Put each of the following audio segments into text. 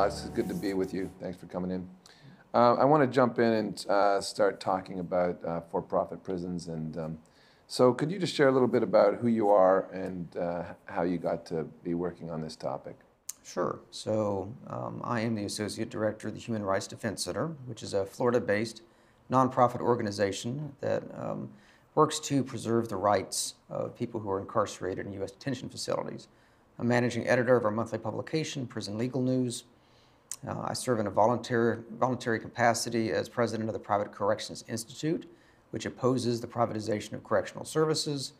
It's good to be with you. Thanks for coming in. I want to jump in and start talking about for-profit prisons. And so could you just share a little bit about who you are and how you got to be working on this topic? Sure. So I am the Associate Director of the Human Rights Defense Center, which is a Florida-based nonprofit organization that works to preserve the rights of people who are incarcerated in U.S. detention facilities. I'm managing editor of our monthly publication, Prison Legal News. I serve in a voluntary capacity as president of the Private Corrections Institute, which opposes the privatization of correctional services.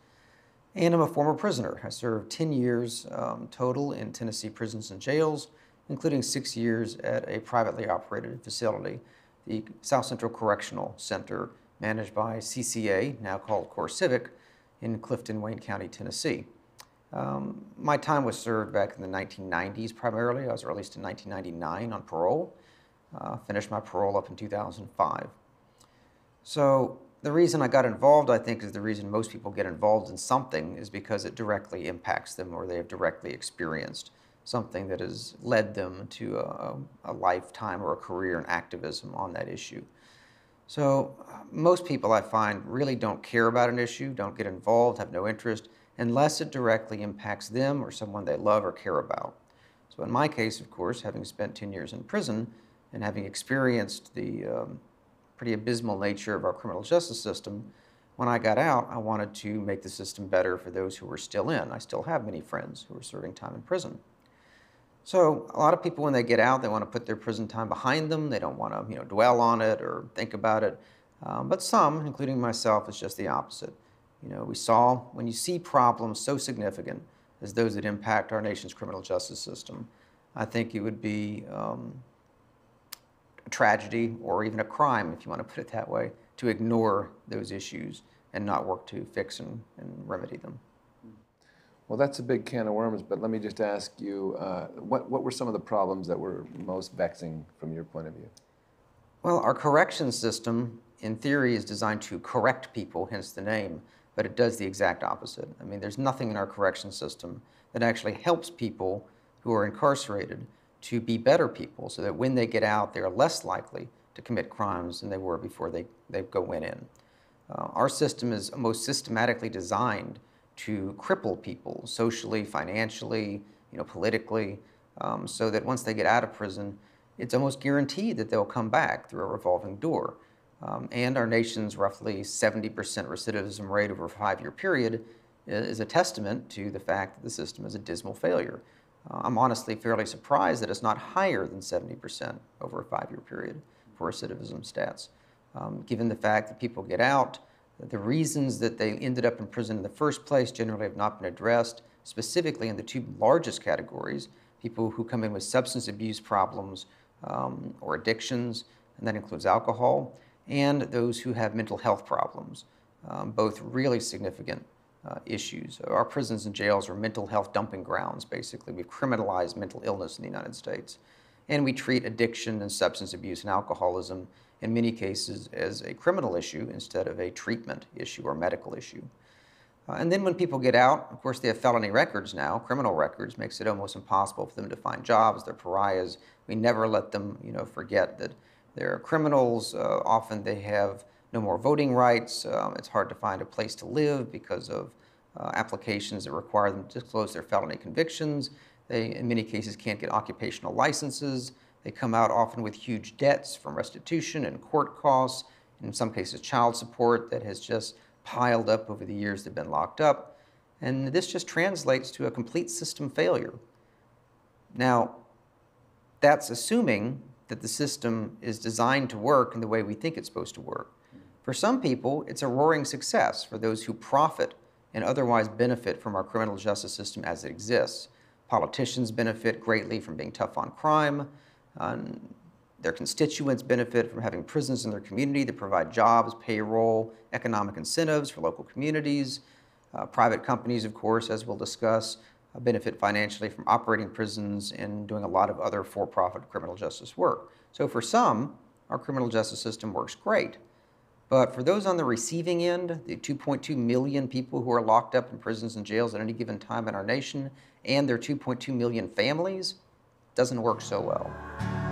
And I'm a former prisoner. I served 10 years total in Tennessee prisons and jails, including 6 years at a privately operated facility, the South Central Correctional Center, managed by CCA, now called CoreCivic, in Clifton, Wayne County, Tennessee. My time was served back in the 1990s primarily. I was released in 1999 on parole. Finished my parole up in 2005. So the reason I got involved, I think, is the reason most people get involved in something is because it directly impacts them or they have directly experienced something that has led them to a lifetime or a career in activism on that issue. So most people I find really don't care about an issue, don't get involved, have no interest, unless it directly impacts them or someone they love or care about. So in my case, of course, having spent 10 years in prison and having experienced the pretty abysmal nature of our criminal justice system, when I got out, I wanted to make the system better for those who were still in. I still have many friends who are serving time in prison. So a lot of people, when they get out, they want to put their prison time behind them. They don't want to, dwell on it or think about it. But some, including myself, it's just the opposite. When you see problems so significant as those that impact our nation's criminal justice system, I think it would be a tragedy or even a crime, if you want to put it that way, to ignore those issues and not work to fix and remedy them. Well, that's a big can of worms, but let me just ask you, what were some of the problems that were most vexing from your point of view? Well, our corrections system, in theory, is designed to correct people, hence the name, but it does the exact opposite. I mean, there's nothing in our corrections system that actually helps people who are incarcerated to be better people so that when they get out, they're less likely to commit crimes than they were before they went in. Our system is most systematically designed to cripple people socially, financially, politically, so that once they get out of prison, it's almost guaranteed that they'll come back through a revolving door. And our nation's roughly 70% recidivism rate over a 5-year period is a testament to the fact that the system is a dismal failure. I'm honestly fairly surprised that it's not higher than 70% over a 5-year period for recidivism stats, given the fact that people get out, the reasons that they ended up in prison in the first place generally have not been addressed, specifically in the two largest categories, people who come in with substance abuse problems or addictions, and that includes alcohol, and those who have mental health problems, both really significant issues. Our prisons and jails are mental health dumping grounds, basically. We've criminalized mental illness in the United States. And we treat addiction and substance abuse and alcoholism in many cases as a criminal issue instead of a treatment issue or medical issue. And then when people get out, of course, they have felony records now, criminal records, makes it almost impossible for them to find jobs. They're pariahs. We never let them, forget that they're criminals. Often they have no more voting rights. It's hard to find a place to live because of applications that require them to disclose their felony convictions. They, in many cases, can't get occupational licenses. They come out often with huge debts from restitution and court costs, in some cases child support that has just piled up over the years they've been locked up. And this just translates to a complete system failure. Now, that's assuming that the system is designed to work in the way we think it's supposed to work. For some people, it's a roaring success for those who profit and otherwise benefit from our criminal justice system as it exists. Politicians benefit greatly from being tough on crime. Their constituents benefit from having prisons in their community that provide jobs, payroll, economic incentives for local communities. Private companies, of course, as we'll discuss, benefit financially from operating prisons and doing a lot of other for-profit criminal justice work. So for some, our criminal justice system works great. But for those on the receiving end, the 2.2 million people who are locked up in prisons and jails at any given time in our nation, and their 2.2 million families, doesn't work so well.